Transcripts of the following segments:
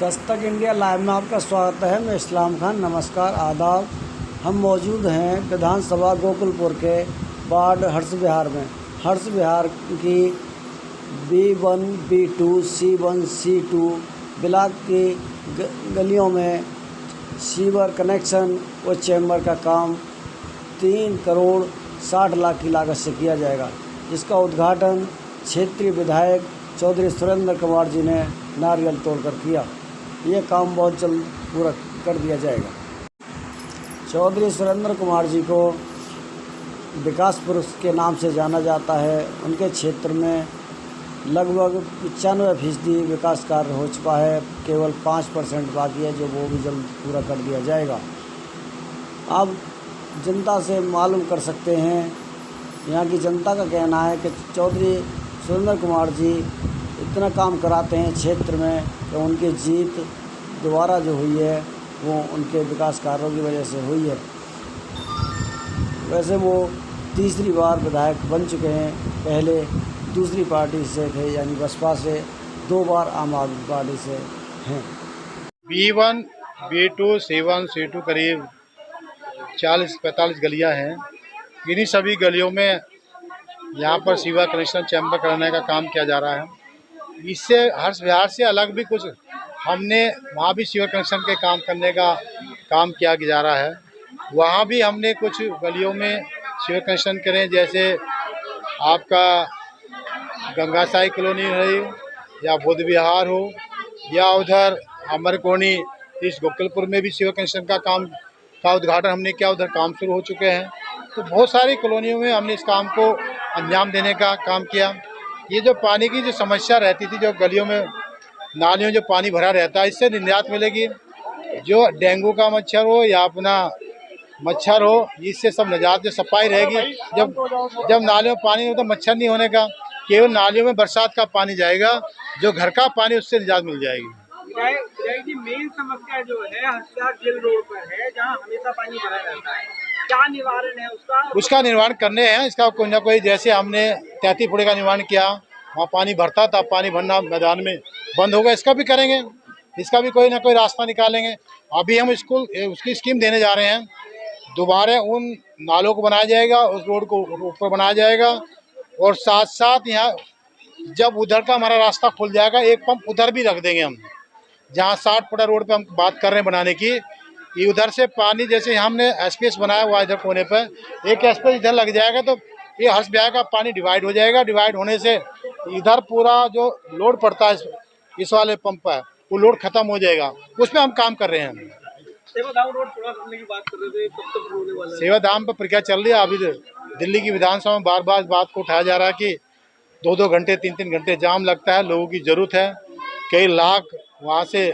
Dastak India live में आपका स्वागत है। मैं इस्लाम खान। नमस्कार, आदाब। हम मौजूद हैं विधानसभा गोकुलपुर के वार्ड हर्ष विहार में। हर्ष विहार की B1, B2, C1, C2 block की गलियों में सीवर कनेक्शन व चैम्बर का काम 3 करोड़ 60 लाख की लागत से किया जाएगा, जिसका उद्घाटन क्षेत्रीय विधायक चौधरी सुरेंद्र कुमार जी ने नारियल तोड़कर किया। ये काम बहुत जल्द पूरा कर दिया जाएगा। चौधरी सुरेंद्र कुमार जी को विकास पुरुष के नाम से जाना जाता है। उनके क्षेत्र में लगभग 95% विकास कार्य हो चुका है, केवल 5% बाकी है, जो वो भी जल्द पूरा कर दिया जाएगा। अब जनता से मालूम कर सकते हैं, यहाँ की जनता का कहना है कि चौधरी सुरेंद्र कुमार जी इतना काम कराते हैं क्षेत्र में कि उनकी जीत दोबारा जो हुई है वो उनके विकास कार्यों की वजह से हुई है। वैसे वो तीसरी बार विधायक बन चुके हैं। पहले दूसरी पार्टी से थे, यानी बसपा से, 2 बार आम आदमी पार्टी से हैं। B1, B2, C1, C2 करीब 40-45 गलियां हैं। इन्हीं सभी गलियों में यहाँ पर सीवर कनेक्शन चैम्बर कराने का काम किया जा रहा है। इससे हर्ष विहार से अलग भी कुछ हमने वहाँ भी सीवर कनेक्शन के काम करने का काम किया जा रहा है। वहाँ भी हमने कुछ गलियों में सीवर कनेक्शन करें, जैसे आपका गंगा साई कॉलोनी है या बुद्ध विहार हो, या उधर अमरकोनी इस गोकुलपुर में भी सीवर कनेक्शन का काम का उद्घाटन हमने किया, उधर काम शुरू हो चुके हैं। तो बहुत सारी कॉलोनियों में हमने इस काम को अंजाम देने का काम किया। ये जो पानी की जो समस्या रहती थी, जो गलियों में नालियों में जो पानी भरा रहता है, इससे निजात मिलेगी। जो डेंगू का मच्छर हो या अपना मच्छर हो, इससे सब निजात, जो सफाई रहेगी। जब नालियों में पानी हो तो मच्छर नहीं होने का, केवल नालियों में बरसात का पानी जाएगा, जो घर का पानी उससे निजात मिल जाएगी। विधायक जी, मेन समस्या जो है हंसराज जेल रोड पर है, जहाँ हमेशा पानी भरा रहता है। क्या निवारण है उसका निर्माण करने हैं। इसका कोई ना कोई, जैसे हमने 33 फुटे का निर्माण किया, वहाँ पानी भरता था, पानी भरना मैदान में बंद होगा, इसका भी करेंगे। इसका भी कोई ना कोई रास्ता निकालेंगे। अभी हम उसकी स्कीम देने जा रहे हैं। दोबारा उन नालों को बनाया जाएगा, उस रोड को ऊपर बनाया जाएगा, और साथ साथ यहाँ जब उधर का हमारा रास्ता खुल जाएगा, एक पंप उधर भी रख देंगे हम। जहाँ 60 फुटा रोड पे हम बात कर रहे हैं बनाने की, ये उधर से पानी, जैसे हमने एसपीएस बनाया हुआ इधर कोने पर, एक एसपीएस इधर लग जाएगा तो ये हर्ष विहार का पानी डिवाइड हो जाएगा। डिवाइड होने से इधर पूरा जो लोड पड़ता है इस वाले पंप पर, वो लोड खत्म हो जाएगा। उस पर हम काम कर रहे हैं। सेवाधाम रोड पूरा करने की बात कर रहे थे, कब तक होने वाला है? सेवाधाम पर प्रक्रिया चल रही है। अभी दिल्ली की विधानसभा में बार बार बात को उठाया जा रहा है कि 2-2 घंटे 3-3 घंटे जाम लगता है, लोगों की ज़रूरत है, कई लाख वहाँ से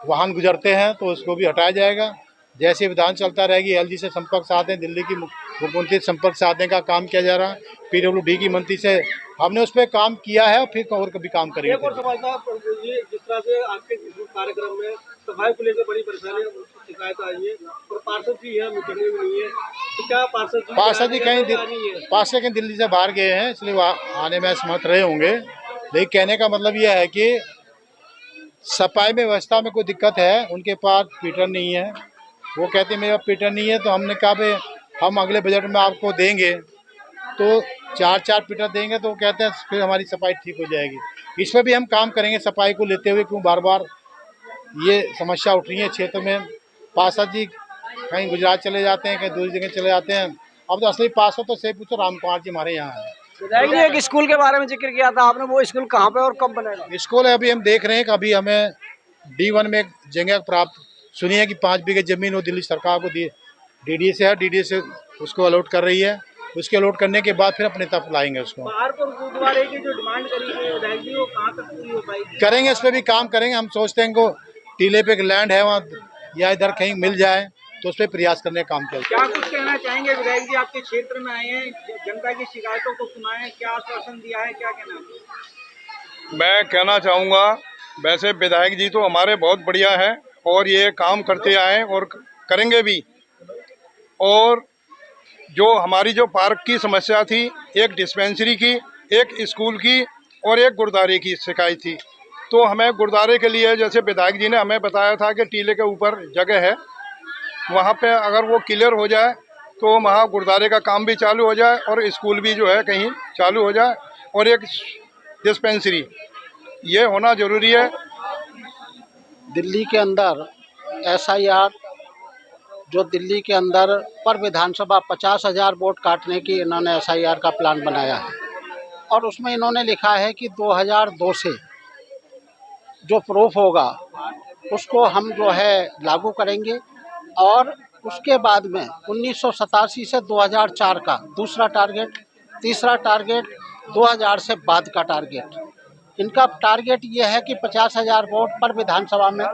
वाहन गुजरते हैं, तो उसको भी हटाया जाएगा। जैसे विधान चलता रहेगी, एलजी से संपर्क साधे, दिल्ली की मुख्यमंत्री से संपर्क साधने का काम किया जा रहा है। PWD की मंत्री से हमने उस पर काम किया है, फिर और कभी काम करेंगे। एक और सवाल था, जिस तरह से आपके कार्यक्रम में सफाई को लेकर बड़ी परेशानी शिकायत आई है, और पार्षद जी यहाँ मीटिंग में नहीं है, तो क्या पार्षद जी कहीं दिल्ली से बाहर गए हैं, इसलिए वहाँ आने में असमर्थ रहे होंगे। लेकिन कहने का मतलब यह है कि सफाई में व्यवस्था में कोई दिक्कत है, उनके पास पीटर नहीं है। वो कहते हैं मेरे पास पीटर नहीं है, तो हमने कहा भाई हम अगले बजट में आपको देंगे, तो 4-4 पीटर देंगे, तो वो कहते हैं फिर हमारी सफाई ठीक हो जाएगी। इस पर भी हम काम करेंगे सफाई को लेते हुए, क्यों बार बार ये समस्या उठ रही है क्षेत्र में। पार्षद जी कहीं गुजरात चले जाते हैं, कहीं दूसरी जगह चले जाते हैं। अब तो असली पार्षद तो सही पूछो, राम कुमार जी हमारे यहाँ है। विधायक जी, एक स्कूल के बारे में जिक्र किया था आपने, वो स्कूल कहाँ पे और कब बनेगा? स्कूल है, अभी हम देख रहे हैं कि अभी हमें D1 में एक जगह प्राप्त सुनी है कि 5 बीघे जमीन वो दिल्ली सरकार को दी, DDA से है, DDA से उसको अलॉट कर रही है। उसके अलॉट करने के बाद फिर अपने तक लाएंगे उसको। गुरुद्वारे की जो डिमांड करी है विधायक जी, वो कहाँ तक पूरी हो पाएगी? करेंगे, इस पर भी काम करेंगे। हम सोचते हैं को टीले पे एक लैंड है वहाँ, या इधर कहीं मिल जाए तो उस पर प्रयास करने का काम किया। क्या कुछ कहना चाहेंगे विधायक जी? आपके क्षेत्र में आए हैं, जनता की शिकायतों को सुना है, क्या आश्वासन दिया है, क्या कहना है? मैं कहना चाहूँगा, वैसे विधायक जी तो हमारे बहुत बढ़िया है, और ये काम करते आए और करेंगे भी। और जो हमारी जो पार्क की समस्या थी, एक डिस्पेंसरी की, एक स्कूल की और एक गुरुद्वारे की शिकायत थी, तो हमें गुरुद्वारे के लिए जैसे विधायक जी ने हमें बताया था कि टीले के ऊपर जगह है, वहाँ पे अगर वो क्लियर हो जाए तो वहाँ गुरुद्वारे का काम भी चालू हो जाए और स्कूल भी जो है कहीं चालू हो जाए और एक डिस्पेंसरी ये होना ज़रूरी है। दिल्ली के अंदर SIR जो दिल्ली के अंदर पर विधानसभा 50,000 वोट काटने की इन्होंने SIR का प्लान बनाया है और उसमें इन्होंने लिखा है कि 2002 से जो प्रूफ होगा उसको हम जो है लागू करेंगे और उसके बाद में 1987 से 2004 का दूसरा टारगेट, तीसरा टारगेट 2000 से बाद का टारगेट। इनका टारगेट ये है कि 50,000 वोट पर विधानसभा में